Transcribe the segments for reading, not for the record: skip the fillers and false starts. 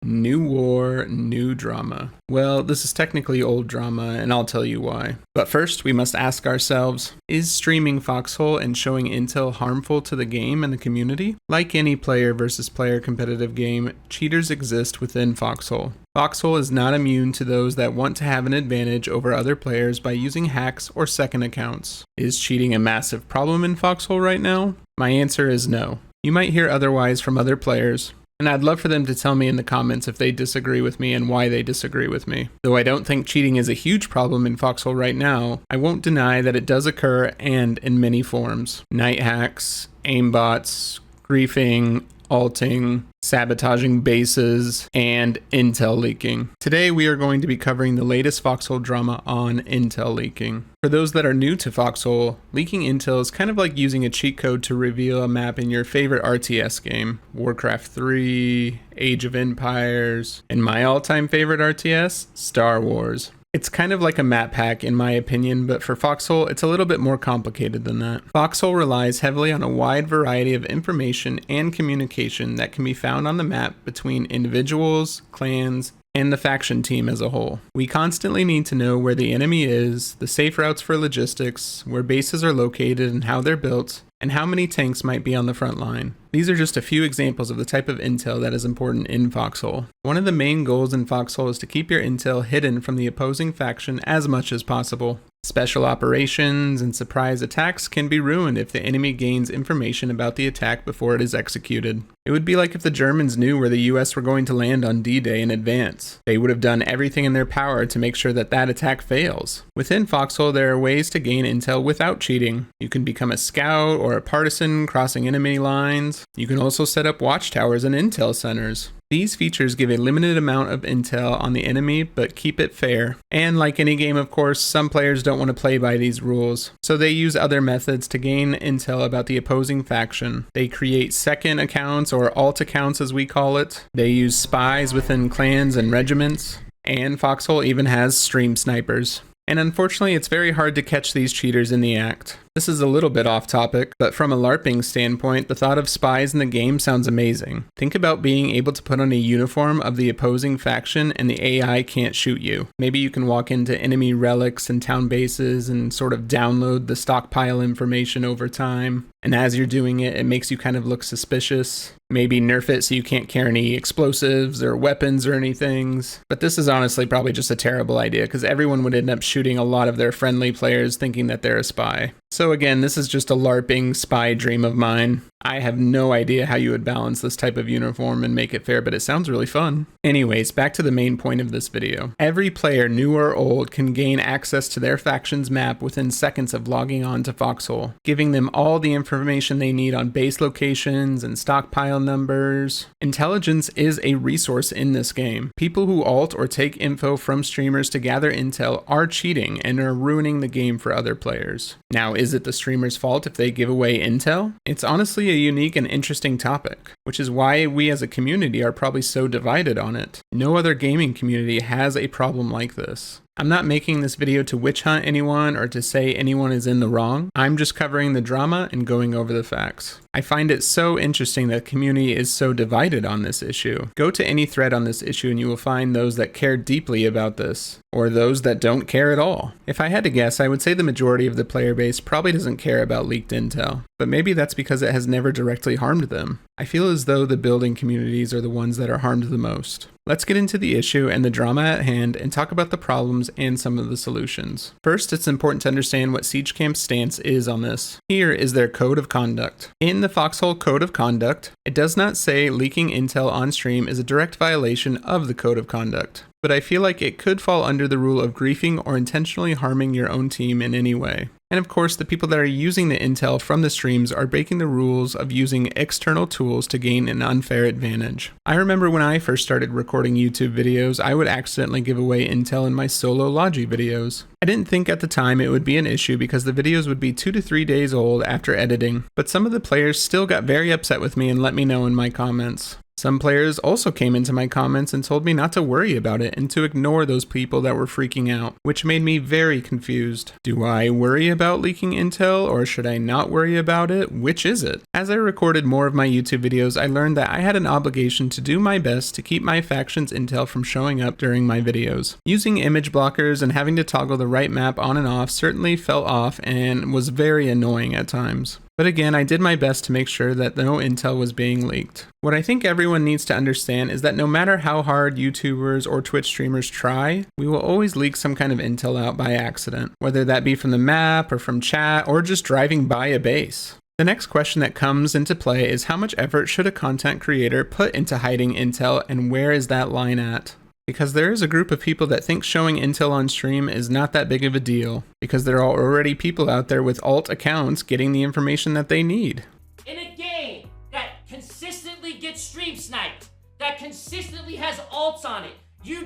New war, new drama. Well, this is technically old drama, and I'll tell you why. But first, we must ask ourselves, is streaming Foxhole and showing intel harmful to the game and the community? Like any player versus player competitive game, cheaters exist within Foxhole. Foxhole is not immune to those that want to have an advantage over other players by using hacks or second accounts. Is cheating a massive problem in Foxhole right now? My answer is no. You might hear otherwise from other players, and I'd love for them to tell me in the comments if they disagree with me and why they disagree with me. Though I don't think cheating is a huge problem in Foxhole right now, I won't deny that it does occur and in many forms. Night hacks, aimbots, griefing, alting, sabotaging bases, and intel leaking. Today we are going to be covering the latest Foxhole drama on intel leaking. For those that are new to Foxhole, leaking intel is kind of like using a cheat code to reveal a map in your favorite RTS game, Warcraft 3, Age of Empires, and my all-time favorite RTS, Star Wars. It's kind of like a map hack in my opinion, but for Foxhole, it's a little bit more complicated than that. Foxhole relies heavily on a wide variety of information and communication that can be found on the map between individuals, clans, and the faction team as a whole. We constantly need to know where the enemy is, the safe routes for logistics, where bases are located and how they're built, and how many tanks might be on the front line. These are just a few examples of the type of intel that is important in Foxhole. One of the main goals in Foxhole is to keep your intel hidden from the opposing faction as much as possible. Special operations and surprise attacks can be ruined if the enemy gains information about the attack before it is executed. It would be like if the Germans knew where the US were going to land on D-Day in advance. They would have done everything in their power to make sure that that attack fails. Within Foxhole, there are ways to gain intel without cheating. You can become a scout or a partisan crossing enemy lines. You can also set up watchtowers and intel centers. These features give a limited amount of intel on the enemy, but keep it fair. And like any game, of course, some players don't want to play by these rules, so they use other methods to gain intel about the opposing faction. They create second accounts, or alt accounts as we call it. They use spies within clans and regiments. And Foxhole even has stream snipers. And unfortunately, it's very hard to catch these cheaters in the act. This is a little bit off topic, but from a LARPing standpoint, the thought of spies in the game sounds amazing. Think about being able to put on a uniform of the opposing faction and the AI can't shoot you. Maybe you can walk into enemy relics and town bases and sort of download the stockpile information over time. And as you're doing it, it makes you kind of look suspicious. Maybe nerf it so you can't carry any explosives or weapons or anything. But this is honestly probably just a terrible idea because everyone would end up shooting a lot of their friendly players thinking that they're a spy. So again, this is just a LARPing spy dream of mine. I have no idea how you would balance this type of uniform and make it fair, but it sounds really fun. Anyways, back to the main point of this video. Every player, new or old, can gain access to their faction's map within seconds of logging on to Foxhole, giving them all the information they need on base locations and stockpile numbers. Intelligence is a resource in this game. People who alt or take info from streamers to gather intel are cheating and are ruining the game for other players. Now, is it the streamer's fault if they give away intel? It's honestly a unique and interesting topic, which is why we as a community are probably so divided on it. No other gaming community has a problem like this. I'm not making this video to witch hunt anyone or to say anyone is in the wrong. I'm just covering the drama and going over the facts. I find it so interesting that the community is so divided on this issue. Go to any thread on this issue and you will find those that care deeply about this, or those that don't care at all. If I had to guess, I would say the majority of the player base probably doesn't care about leaked intel, but maybe that's because it has never directly harmed them. I feel as though the building communities are the ones that are harmed the most. Let's get into the issue and the drama at hand and talk about the problems and some of the solutions. First, it's important to understand what Siege Camp's stance is on this. Here is their code of conduct. In the Foxhole Code of Conduct, it does not say leaking intel on stream is a direct violation of the Code of Conduct, but I feel like it could fall under the rule of griefing or intentionally harming your own team in any way. And of course, the people that are using the intel from the streams are breaking the rules of using external tools to gain an unfair advantage. I remember when I first started recording YouTube videos, I would accidentally give away intel in my solo Logi videos. I didn't think at the time it would be an issue because the videos would be 2 to 3 days old after editing, but some of the players still got very upset with me and let me know in my comments. Some players also came into my comments and told me not to worry about it and to ignore those people that were freaking out, which made me very confused. Do I worry about leaking intel, or should I not worry about it? Which is it? As I recorded more of my YouTube videos, I learned that I had an obligation to do my best to keep my faction's intel from showing up during my videos. Using image blockers and having to toggle the right map on and off certainly felt off and was very annoying at times. But again, I did my best to make sure that no intel was being leaked. What I think everyone needs to understand is that no matter how hard YouTubers or Twitch streamers try, we will always leak some kind of intel out by accident, whether that be from the map or from chat or just driving by a base. The next question that comes into play is how much effort should a content creator put into hiding intel, and where is that line at? Because there is a group of people that think showing intel on stream is not that big of a deal, because there are already people out there with alt accounts getting the information that they need. In a game that consistently gets stream sniped, that consistently has alts on it, you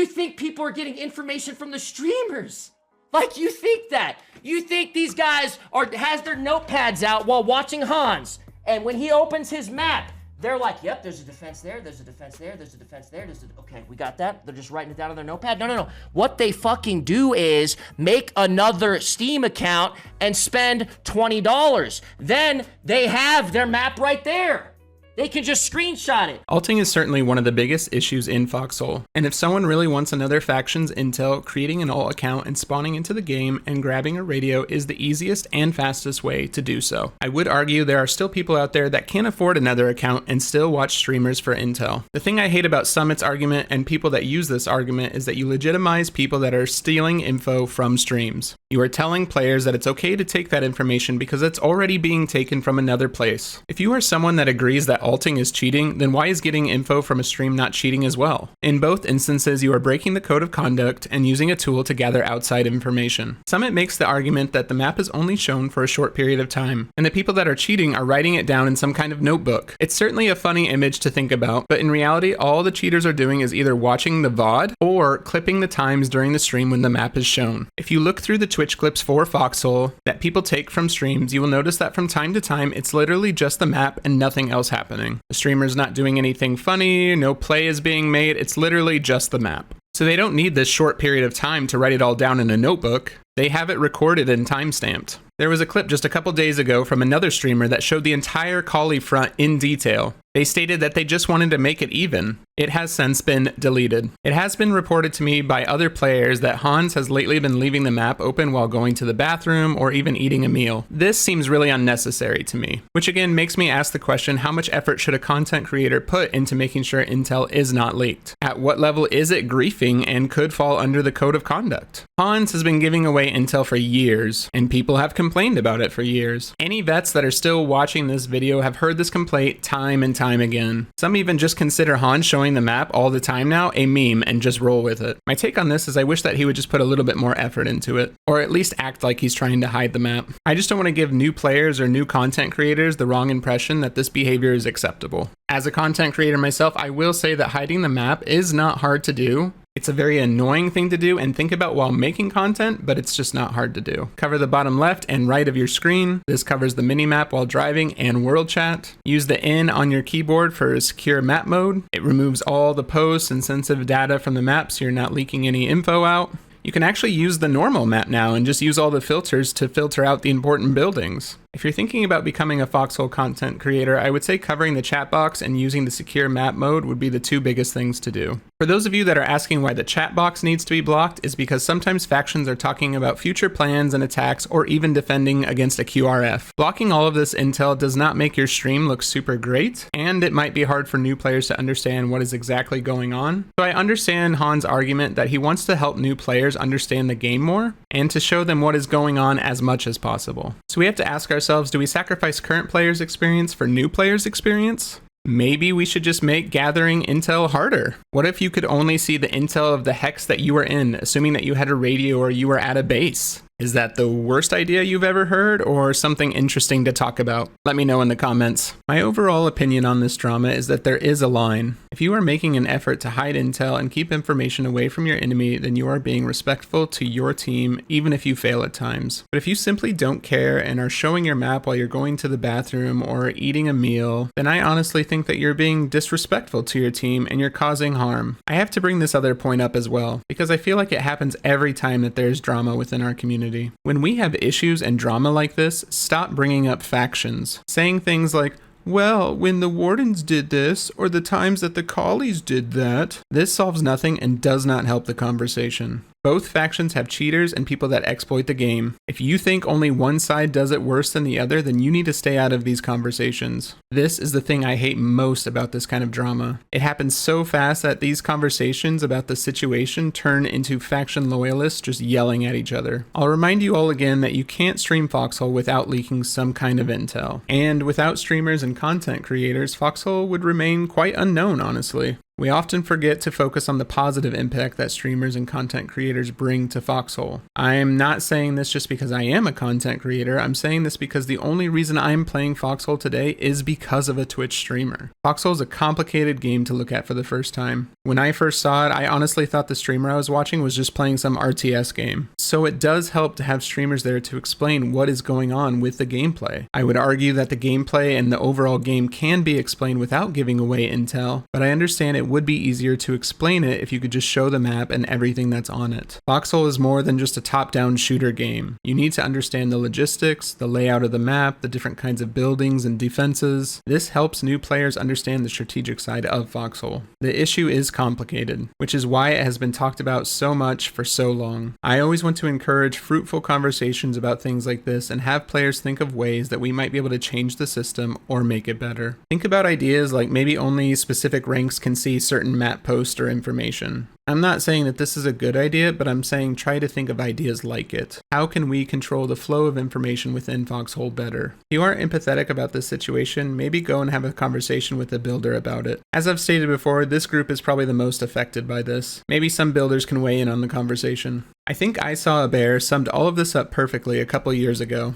think people are getting information from the streamers? Like, you think that? You think these guys has their notepads out while watching Hans, and when he opens his map, they're like, yep, there's a defense there, there's a defense there, there's a defense there, okay, we got that. They're just writing it down on their notepad. No. What they fucking do is make another Steam account and spend $20. Then they have their map right there. They can just screenshot it. Alting is certainly one of the biggest issues in Foxhole, and if someone really wants another faction's intel, creating an alt account and spawning into the game and grabbing a radio is the easiest and fastest way to do so. I would argue there are still people out there that can't afford another account and still watch streamers for intel. The thing I hate about Summit's argument and people that use this argument is that you legitimize people that are stealing info from streams. You are telling players that it's okay to take that information because it's already being taken from another place. If you are someone that agrees that alting is cheating, then why is getting info from a stream not cheating as well? In both instances, you are breaking the code of conduct and using a tool to gather outside information. Summit makes the argument that the map is only shown for a short period of time, and the people that are cheating are writing it down in some kind of notebook. It's certainly a funny image to think about, but in reality, all the cheaters are doing is either watching the VOD or clipping the times during the stream when the map is shown. If you look through the Twitch clips for Foxhole that people take from streams, you will notice that from time to time, it's literally just the map and nothing else happening. The streamer's not doing anything funny, no play is being made, it's literally just the map. So they don't need this short period of time to write it all down in a notebook. They have it recorded and timestamped. There was a clip just a couple days ago from another streamer that showed the entire Collie front in detail. They stated that they just wanted to make it even. It has since been deleted. It has been reported to me by other players that Hans has lately been leaving the map open while going to the bathroom or even eating a meal. This seems really unnecessary to me, which again makes me ask the question, how much effort should a content creator put into making sure intel is not leaked? At what level is it griefing and could fall under the code of conduct? Hans has been giving away intel for years, and people have complained about it for years. Any vets that are still watching this video have heard this complaint time and time again. Some even just consider Hans showing the map all the time now a meme and just roll with it. My take on this is I wish that he would just put a little bit more effort into it, or at least act like he's trying to hide the map. I just don't want to give new players or new content creators the wrong impression that this behavior is acceptable. As a content creator myself, I will say that hiding the map is not hard to do. It's a very annoying thing to do and think about while making content, but it's just not hard to do. Cover the bottom left and right of your screen. This covers the minimap while driving and world chat. Use the N on your keyboard for a secure map mode. It removes all the posts and sensitive data from the map so you're not leaking any info out. You can actually use the normal map now and just use all the filters to filter out the important buildings. If you're thinking about becoming a Foxhole content creator, I would say covering the chat box and using the secure map mode would be the two biggest things to do. For those of you that are asking why the chat box needs to be blocked, is because sometimes factions are talking about future plans and attacks or even defending against a QRF. Blocking all of this intel does not make your stream look super great, and it might be hard for new players to understand what is exactly going on. So I understand Hans' argument that he wants to help new players understand the game more and to show them what is going on as much as possible. So we have to ask ourselves, do we sacrifice current players' experience for new players' experience? Maybe we should just make gathering intel harder. What if you could only see the intel of the hex that you were in, assuming that you had a radio or you were at a base? Is that the worst idea you've ever heard, or something interesting to talk about? Let me know in the comments. My overall opinion on this drama is that there is a line. If you are making an effort to hide intel and keep information away from your enemy, then you are being respectful to your team, even if you fail at times. But if you simply don't care and are showing your map while you're going to the bathroom or eating a meal, then I honestly think that you're being disrespectful to your team and you're causing harm. I have to bring this other point up as well, because I feel like it happens every time that there's drama within our community. When we have issues and drama like this, stop bringing up factions. Saying things like, well, when the wardens did this, or the times that the collies did that, this solves nothing and does not help the conversation. Both factions have cheaters and people that exploit the game. If you think only one side does it worse than the other, then you need to stay out of these conversations. This is the thing I hate most about this kind of drama. It happens so fast that these conversations about the situation turn into faction loyalists just yelling at each other. I'll remind you all again that you can't stream Foxhole without leaking some kind of intel. And without streamers and content creators, Foxhole would remain quite unknown, honestly. We often forget to focus on the positive impact that streamers and content creators bring to Foxhole. I am not saying this just because I am a content creator. I'm saying this because the only reason I'm playing Foxhole today is because of a Twitch streamer. Foxhole is a complicated game to look at for the first time. When I first saw it, I honestly thought the streamer I was watching was just playing some RTS game. So it does help to have streamers there to explain what is going on with the gameplay. I would argue that the gameplay and the overall game can be explained without giving away intel, but I understand it would be easier to explain it if you could just show the map and everything that's on it. Foxhole is more than just a top-down shooter game. You need to understand the logistics, the layout of the map, the different kinds of buildings and defenses. This helps new players understand the strategic side of Foxhole. The issue is complicated, which is why it has been talked about so much for so long. I always want to encourage fruitful conversations about things like this and have players think of ways that we might be able to change the system or make it better. Think about ideas like maybe only specific ranks can see certain map posts or information. I'm not saying that this is a good idea, but I'm saying try to think of ideas like it. How can we control the flow of information within Foxhole better? If you aren't empathetic about this situation, maybe go and have a conversation with the builder about it. As I've stated before, this group is probably the most affected by this. Maybe some builders can weigh in on the conversation. I think I Saw a Bear summed all of this up perfectly a couple years ago.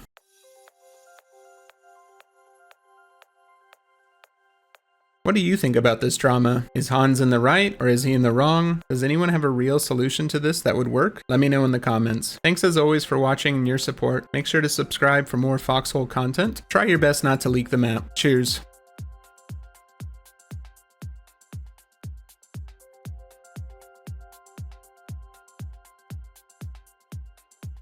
What do you think about this drama? Is Hans in the right or is he in the wrong? Does anyone have a real solution to this that would work? Let me know in the comments. Thanks as always for watching and your support. Make sure to subscribe for more Foxhole content. Try your best not to leak the map. Cheers.